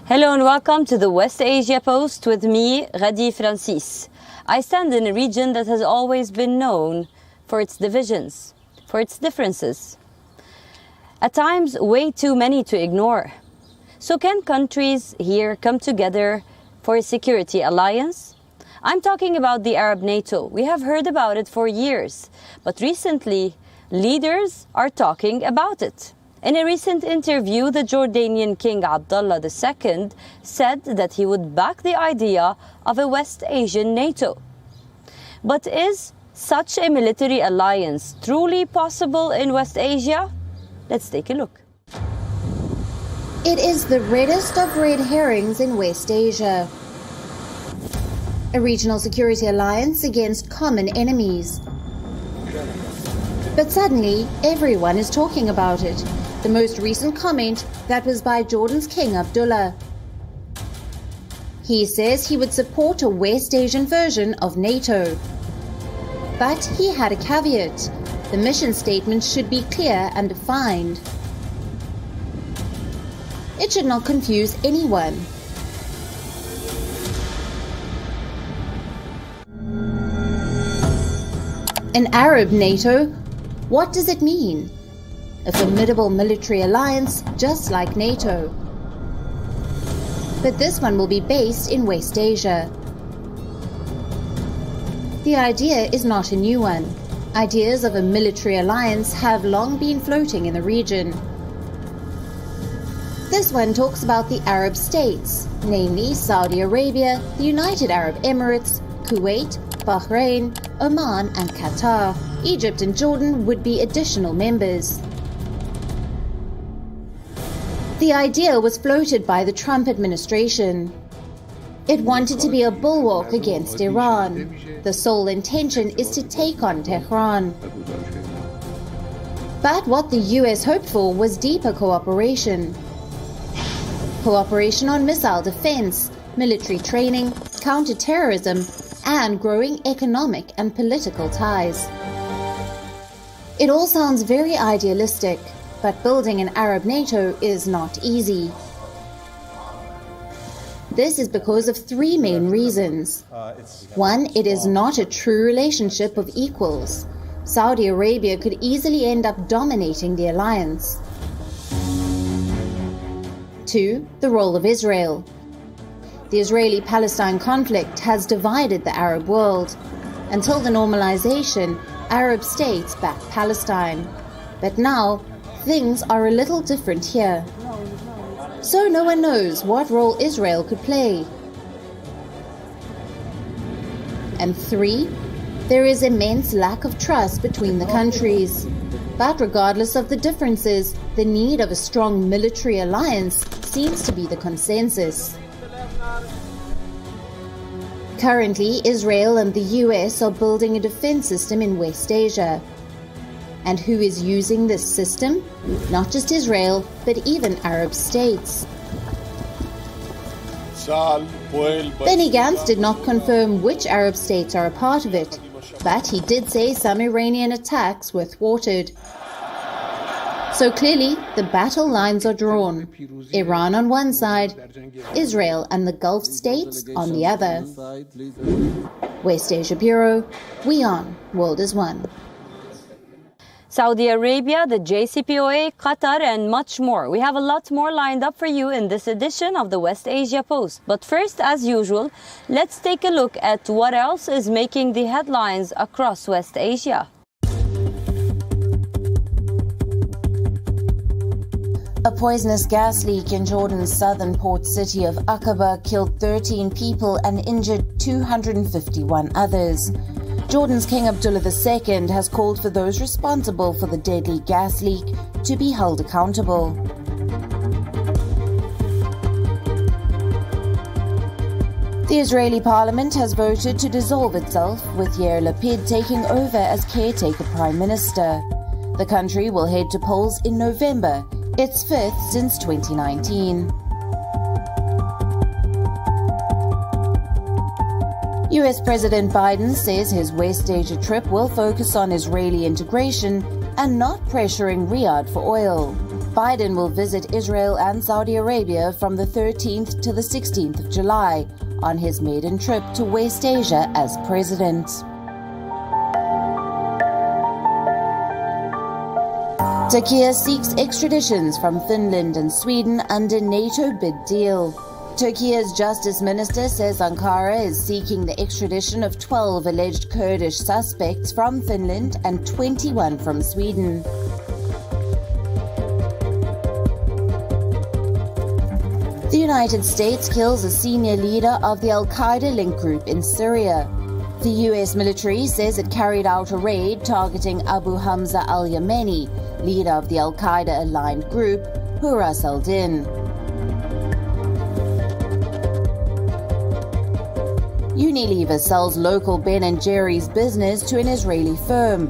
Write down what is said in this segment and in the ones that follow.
Hello and welcome to the West Asia Post with me, Ghadi Francis. I stand in a region that has always been known for its divisions, for its differences. At times, way too many to ignore. So can countries here come together for a security alliance? I'm talking about the Arab NATO. We have heard about it for years, but recently, leaders are talking about it. In a recent interview, the Jordanian King Abdullah II said that he would back the idea of a West Asian NATO. But is such a military alliance truly possible in West Asia? Let's take a look. It is the reddest of red herrings in West Asia. A regional security alliance against common enemies. But suddenly, everyone is talking about it. The most recent comment, that was by Jordan's King Abdullah. He says he would support a West Asian version of NATO. But he had a caveat. The mission statement should be clear and defined. It should not confuse anyone. An Arab NATO? What does it mean? A formidable military alliance just like NATO. But this one will be based in West Asia. The idea is not a new one. Ideas of a military alliance have long been floating in the region. This one talks about the Arab states, namely Saudi Arabia, the United Arab Emirates, Kuwait, Bahrain, Oman and Qatar. Egypt and Jordan would be additional members. The idea was floated by the Trump administration. It wanted to be a bulwark against Iran. The sole intention is to take on Tehran. But what the US hoped for was deeper cooperation. Cooperation on missile defense, military training, counter-terrorism, and growing economic and political ties. It all sounds very idealistic. But building an Arab NATO is not easy. This is because of three main reasons. One, it is not a true relationship of equals. Saudi Arabia could easily end up dominating the alliance. Two, the role of Israel. The Israeli-Palestine conflict has divided the Arab world. Until the normalization, Arab states backed Palestine. But now, things are a little different here. So no one knows what role Israel could play. And three, there is immense lack of trust between the countries. But regardless of the differences, the need of a strong military alliance seems to be the consensus. Currently, Israel and the US are building a defense system in West Asia. And who is using this system? Not just Israel, but even Arab states. Benny Gantz did not confirm which Arab states are a part of it, but he did say some Iranian attacks were thwarted. So clearly, the battle lines are drawn. Iran on one side, Israel and the Gulf states on the other. West Asia Bureau, WION, World is One. Saudi Arabia, the JCPOA, Qatar, and much more. We have a lot more lined up for you in this edition of the West Asia Post. But first, as usual, let's take a look at what else is making the headlines across West Asia. A poisonous gas leak in Jordan's southern port city of Aqaba killed 13 people and injured 251 others. Jordan's King Abdullah II has called for those responsible for the deadly gas leak to be held accountable. The Israeli parliament has voted to dissolve itself, with Yair Lapid taking over as caretaker prime minister. The country will head to polls in November, its fifth since 2019. US President Biden says his West Asia trip will focus on Israeli integration and not pressuring Riyadh for oil. Biden will visit Israel and Saudi Arabia from the 13th to the 16th of July on his maiden trip to West Asia as president. Turkey seeks extraditions from Finland and Sweden under NATO bid deal. Turkey's Justice Minister says Ankara is seeking the extradition of 12 alleged Kurdish suspects from Finland and 21 from Sweden. The United States kills a senior leader of the Al-Qaeda-linked group in Syria. The US military says it carried out a raid targeting Abu Hamza al-Yemeni, leader of the Al-Qaeda-aligned group, Ras al-Din. Unilever sells local Ben & Jerry's business to an Israeli firm.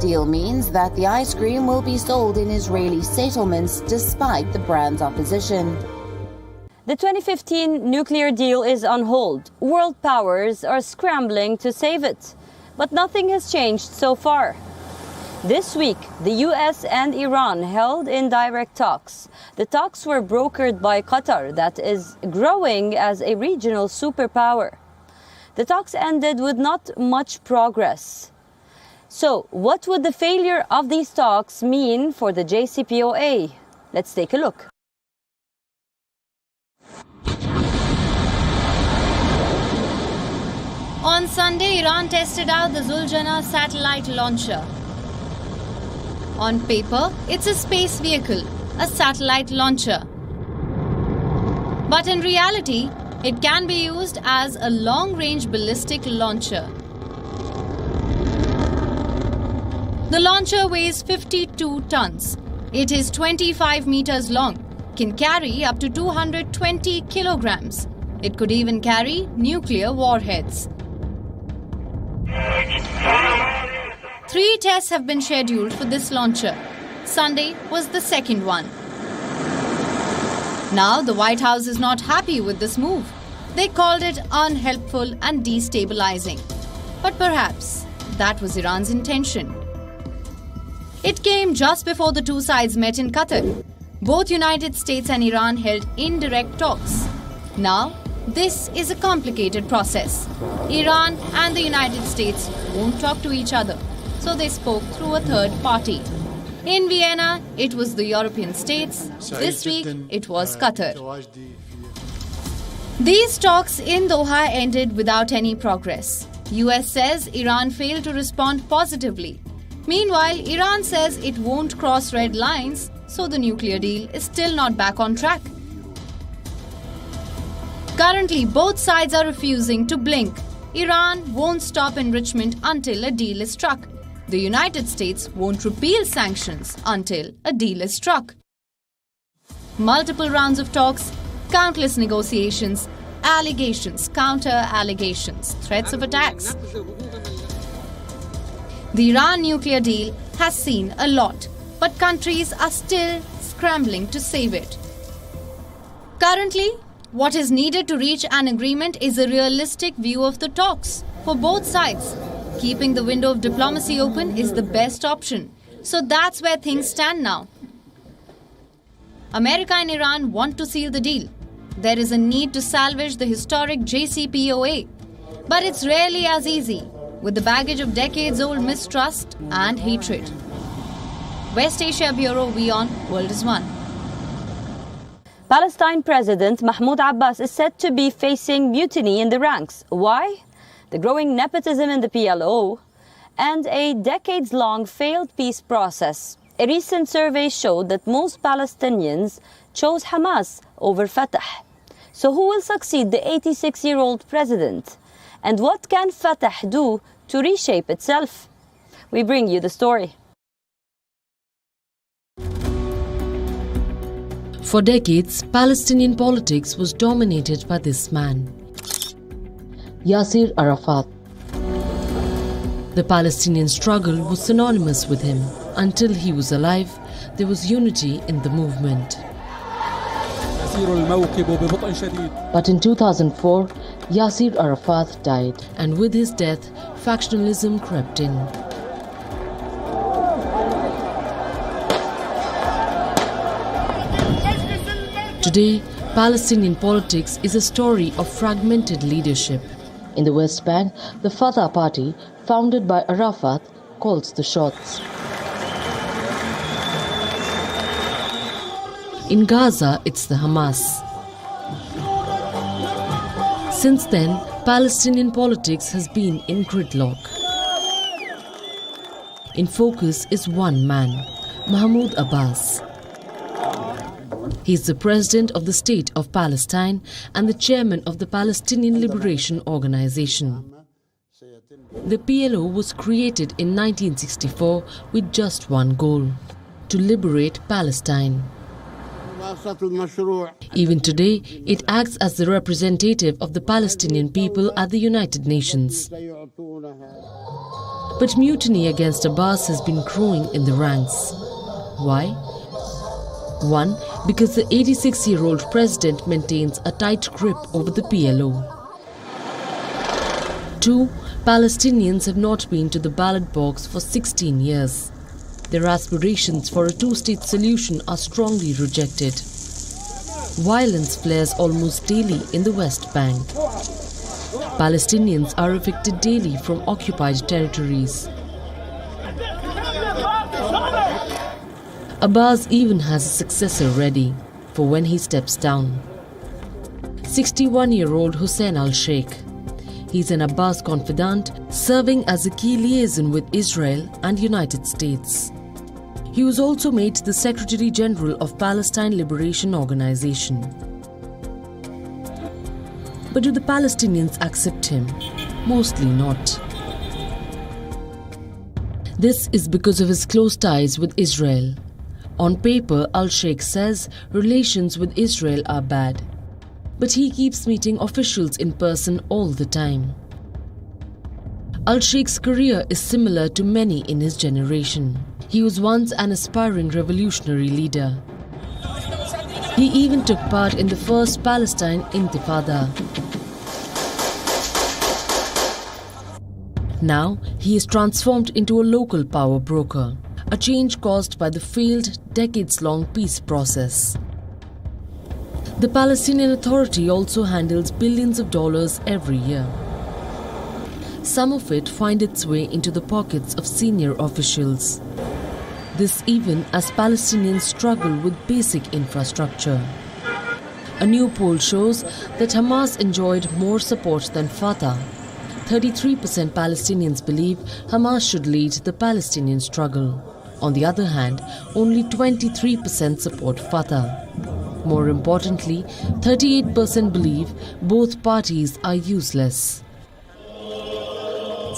Deal means that the ice cream will be sold in Israeli settlements despite the brand's opposition. The 2015 nuclear deal is on hold. World powers are scrambling to save it. But nothing has changed so far. This week, the US and Iran held indirect talks. The talks were brokered by Qatar, that is growing as a regional superpower. The talks ended with not much progress. So, what would the failure of these talks mean for the JCPOA? Let's take a look. On Sunday, Iran tested out the Zuljana satellite launcher. On paper, it's a space vehicle, a satellite launcher. But in reality, it can be used as a long-range ballistic launcher. The launcher weighs 52 tons. It is 25 meters long, can carry up to 220 kilograms. It could even carry nuclear warheads. 3 tests have been scheduled for this launcher. Sunday was the second one. Now, the White House is not happy with this move. They called it unhelpful and destabilizing. But perhaps that was Iran's intention. It came just before the two sides met in Qatar. Both United States and Iran held indirect talks. Now, this is a complicated process. Iran and the United States won't talk to each other, so they spoke through a third party. In Vienna, it was the European states. This week, it was Qatar. These talks in Doha ended without any progress. US says Iran failed to respond positively. Meanwhile, Iran says it won't cross red lines, so the nuclear deal is still not back on track. Currently, both sides are refusing to blink. Iran won't stop enrichment until a deal is struck. The United States won't repeal sanctions until a deal is struck. Multiple rounds of talks, countless negotiations, allegations, counter-allegations, threats of attacks. The Iran nuclear deal has seen a lot, but countries are still scrambling to save it. Currently, what is needed to reach an agreement is a realistic view of the talks for both sides. Keeping the window of diplomacy open is the best option. So that's where things stand now. America and Iran want to seal the deal. There is a need to salvage the historic JCPOA. But it's rarely as easy, with the baggage of decades-old mistrust and hatred. West Asia Bureau, WION, World is One. Palestine President Mahmoud Abbas is said to be facing mutiny in the ranks. Why? The growing nepotism in the PLO and a decades-long failed peace process. A recent survey showed that most Palestinians chose Hamas over Fatah. So who will succeed the 86-year-old president? And what can Fatah do to reshape itself? We bring you the story. For decades, Palestinian politics was dominated by this man, Yasser Arafat. The Palestinian struggle was synonymous with him. Until he was alive, there was unity in the movement. But in 2004, Yasser Arafat died, and with his death, factionalism crept in. Today, Palestinian politics is a story of fragmented leadership. In the West Bank, the Fatah party, founded by Arafat, calls the shots. In Gaza, it's the Hamas. Since then, Palestinian politics has been in gridlock. In focus is one man, Mahmoud Abbas. He is the president of the State of Palestine and the chairman of the Palestinian Liberation Organization. The PLO was created in 1964 with just one goal: to liberate Palestine. Even today, it acts as the representative of the Palestinian people at the United Nations. But mutiny against Abbas has been growing in the ranks. Why? One, because the 86-year-old president maintains a tight grip over the PLO. Two, Palestinians have not been to the ballot box for 16 years. Their aspirations for a two-state solution are strongly rejected. Violence flares almost daily in the West Bank. Palestinians are evicted daily from occupied territories. Abbas even has a successor ready for when he steps down. 61-year-old Hussein al-Sheikh. He's an Abbas confidant, serving as a key liaison with Israel and United States. He was also made the Secretary General of Palestine Liberation Organization. But do the Palestinians accept him? Mostly not. This is because of his close ties with Israel. On paper, al-Sheikh says relations with Israel are bad. But he keeps meeting officials in person all the time. Al-Sheikh's career is similar to many in his generation. He was once an aspiring revolutionary leader. He even took part in the first Palestine Intifada. Now, he is transformed into a local power broker, a change caused by the failed, decades-long peace process. The Palestinian Authority also handles billions of dollars every year. Some of it finds its way into the pockets of senior officials. This even as Palestinians struggle with basic infrastructure. A new poll shows that Hamas enjoyed more support than Fatah. 33% Palestinians believe Hamas should lead the Palestinian struggle. On the other hand, only 23% support Fatah. More importantly, 38% believe both parties are useless.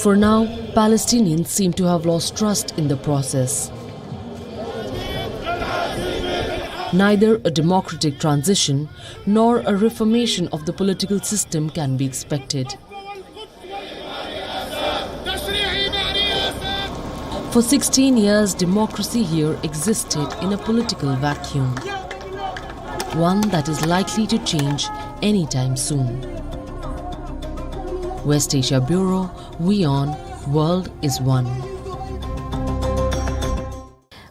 For now, Palestinians seem to have lost trust in the process. Neither a democratic transition nor a reformation of the political system can be expected. For 16 years, democracy here existed in a political vacuum, one that is likely to change anytime soon. West Asia Bureau, WION, World is One.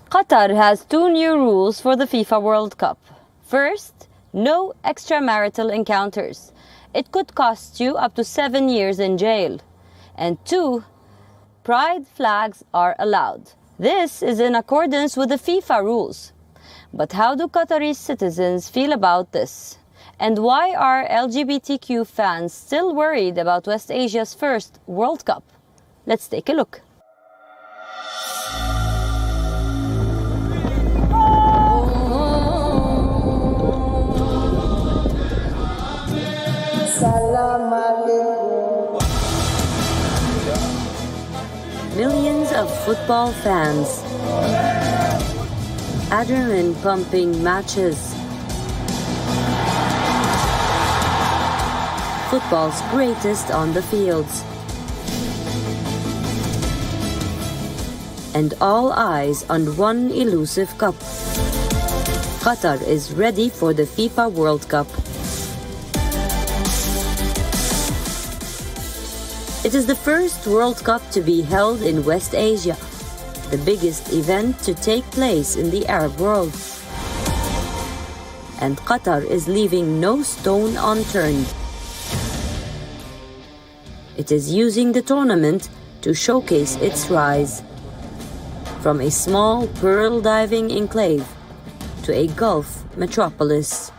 Qatar has 2 new rules for the FIFA World Cup. First, no extramarital encounters. It could cost you up to 7 years in jail. And 2, pride flags are allowed. This is in accordance with the FIFA rules. But how do Qatari citizens feel about this? And why are LGBTQ fans still worried about West Asia's first World Cup? Let's take a look. Millions of football fans, adrenaline-pumping matches, football's greatest on the fields, and all eyes on one elusive cup. Qatar is ready for the FIFA World Cup. It is the first World Cup to be held in West Asia, the biggest event to take place in the Arab world. and Qatar is leaving no stone unturned. It is using the tournament to showcase its rise. From a small pearl diving enclave to a Gulf metropolis.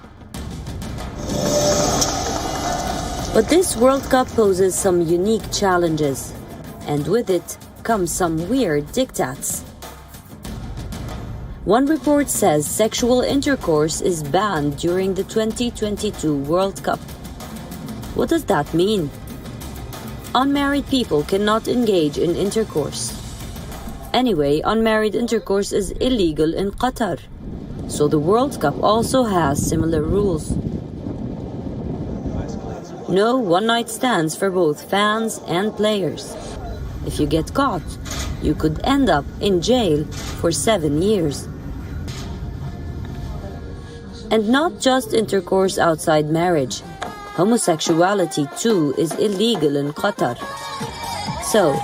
But this World Cup poses some unique challenges, and with it comes some weird diktats. One report says sexual intercourse is banned during the 2022 World Cup. What does that mean? Unmarried people cannot engage in intercourse. Anyway, unmarried intercourse is illegal in Qatar, so the World Cup also has similar rules. No one-night stands for both fans and players. If you get caught, you could end up in jail for 7 years. And not just intercourse outside marriage. Homosexuality too is illegal in Qatar. So,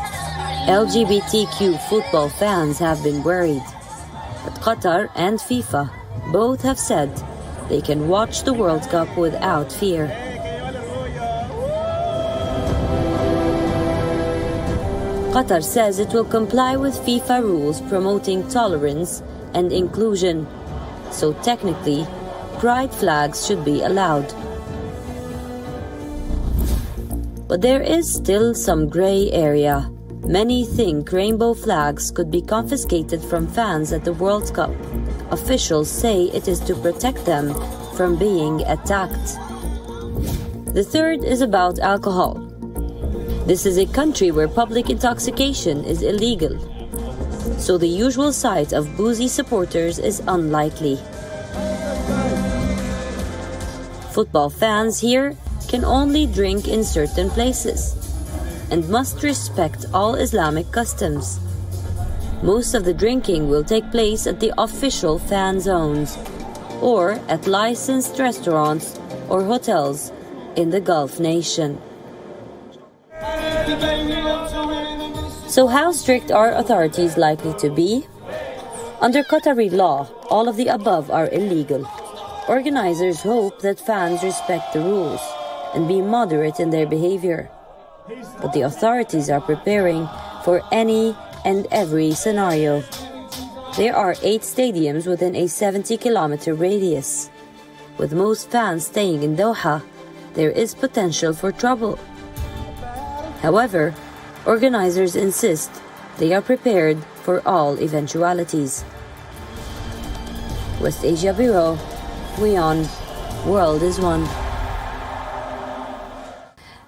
LGBTQ football fans have been worried. But Qatar and FIFA both have said they can watch the World Cup without fear. Qatar says it will comply with FIFA rules promoting tolerance and inclusion. So technically, pride flags should be allowed. But there is still some gray area. Many think rainbow flags could be confiscated from fans at the World Cup. Officials say it is to protect them from being attacked. The third is about alcohol. This is a country where public intoxication is illegal, so the usual sight of boozy supporters is unlikely. Football fans here can only drink in certain places and must respect all Islamic customs. Most of the drinking will take place at the official fan zones or at licensed restaurants or hotels in the Gulf nation. So how strict are authorities likely to be? Under Qatari law, all of the above are illegal. Organizers hope that fans respect the rules and be moderate in their behavior. But the authorities are preparing for any and every scenario. There are 8 stadiums within a 70-kilometer radius. With most fans staying in Doha, there is potential for trouble. However, organizers insist they are prepared for all eventualities. West Asia Bureau, WION, World is One.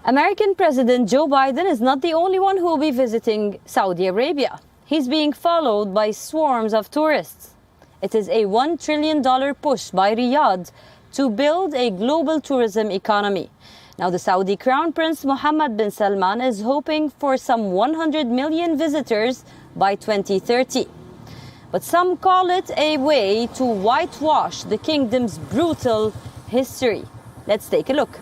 American President Joe Biden is not the only one who will be visiting Saudi Arabia. He's being followed by swarms of tourists. It is a $1 trillion push by Riyadh to build a global tourism economy. Now, the Saudi Crown Prince Mohammed bin Salman is hoping for some 100 million visitors by 2030. But some call it a way to whitewash the kingdom's brutal history. Let's take a look.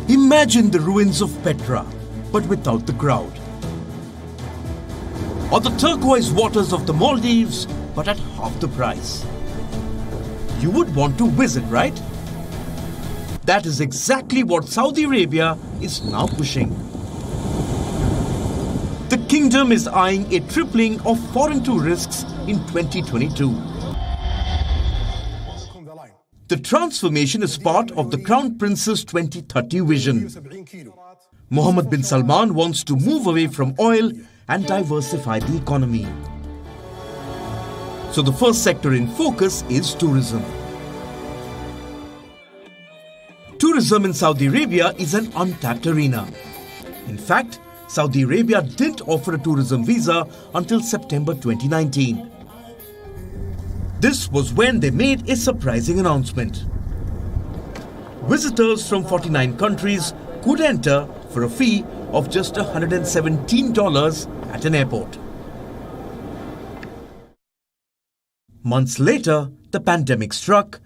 Imagine the ruins of Petra, but without the crowd. Or the turquoise waters of the Maldives, but at half the price. You would want to visit, right? That is exactly what Saudi Arabia is now pushing. The kingdom is eyeing a tripling of foreign tourists in 2022. The transformation is part of the Crown Prince's 2030 vision. Mohammed bin Salman wants to move away from oil and diversify the economy. So the first sector in focus is tourism. Tourism in Saudi Arabia is an untapped arena. In fact, Saudi Arabia didn't offer a tourism visa until September 2019. This was when they made a surprising announcement. Visitors from 49 countries could enter for a fee of just $117 at an airport. Months later, the pandemic struck,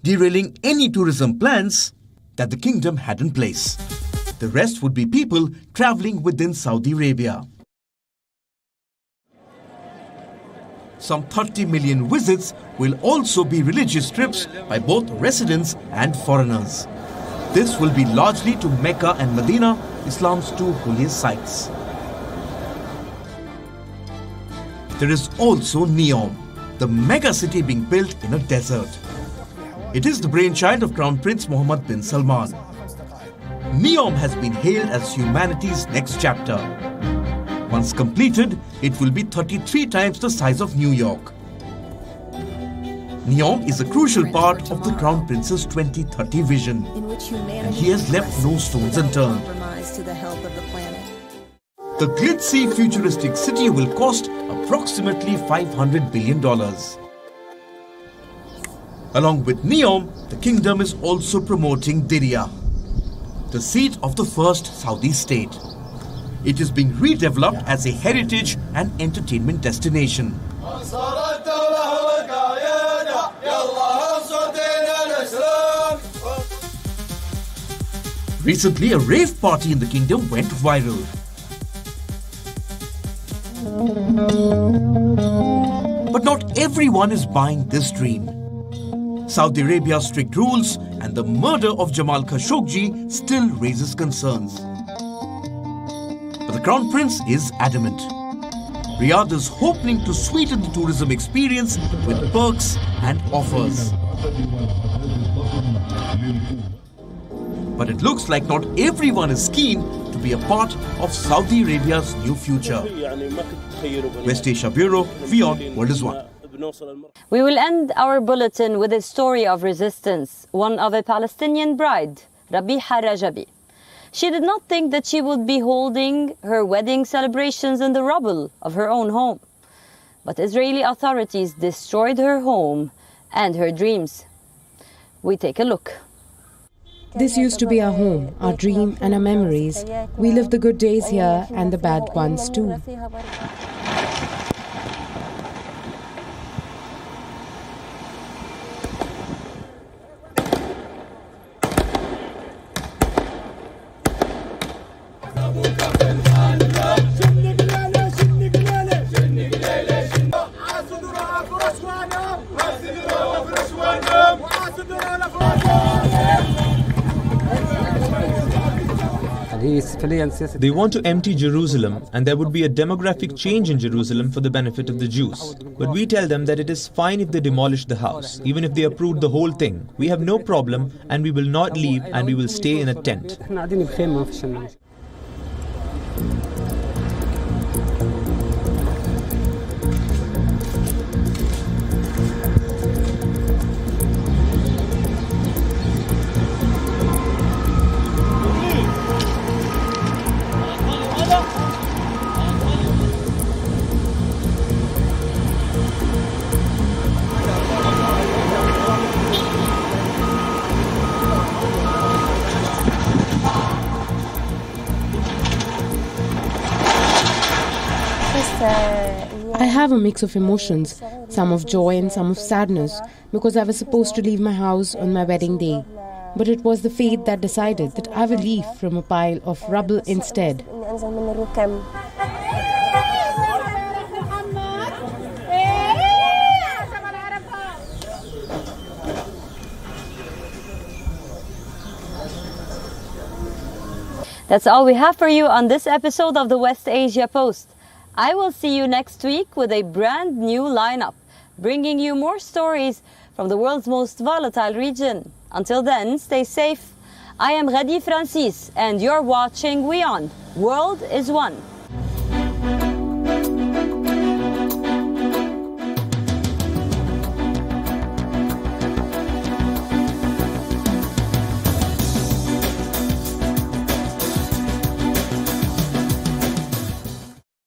derailing any tourism plans that the kingdom had in place. The rest would be people traveling within Saudi Arabia. some 30 million visits will also be religious trips by both residents and foreigners. This will be largely to Mecca and Medina, Islam's two holiest sites. There is also Neom, the mega city being built in a desert. It is the brainchild of Crown Prince Mohammed bin Salman. Neom has been hailed as humanity's next chapter. Once completed, it will be 33 times the size of New York. Neom is a crucial part of the Crown Prince's 2030 vision, and he has left no stones unturned. The glitzy futuristic city will cost approximately $500 billion. Along with Neom, the kingdom is also promoting Diriyah, the seat of the first Saudi state. It is being redeveloped as a heritage and entertainment destination. Recently, a rave party in the kingdom went viral. But not everyone is buying this dream. Saudi Arabia's strict rules and the murder of Jamal Khashoggi still raises concerns. But the Crown Prince is adamant. Riyadh is hoping to sweeten the tourism experience with perks and offers. But it looks like not everyone is keen to be a part of Saudi Arabia's new future. West Asia Bureau, WION World is One. We will end our bulletin with a story of resistance, one of a Palestinian bride, Rabiha Rajabi. She did not think that she would be holding her wedding celebrations in the rubble of her own home. But Israeli authorities destroyed her home and her dreams. We take a look. This used to be our home, our dream and our memories. We lived the good days here and the bad ones too. They want to empty Jerusalem, and there would be a demographic change in Jerusalem for the benefit of the Jews. But we tell them that it is fine if they demolish the house, even if they uproot the whole thing. We have no problem, and we will not leave, and we will stay in a tent. I have a mix of emotions, some of joy and some of sadness, because I was supposed to leave my house on my wedding day. But it was the fate that decided that I will leave from a pile of rubble instead. That's all we have for you on this episode of the West Asia Post. I will see you next week with a brand new lineup, bringing you more stories from the world's most volatile region. Until then, stay safe. I am Ghadi Francis, and you're watching WION World is One.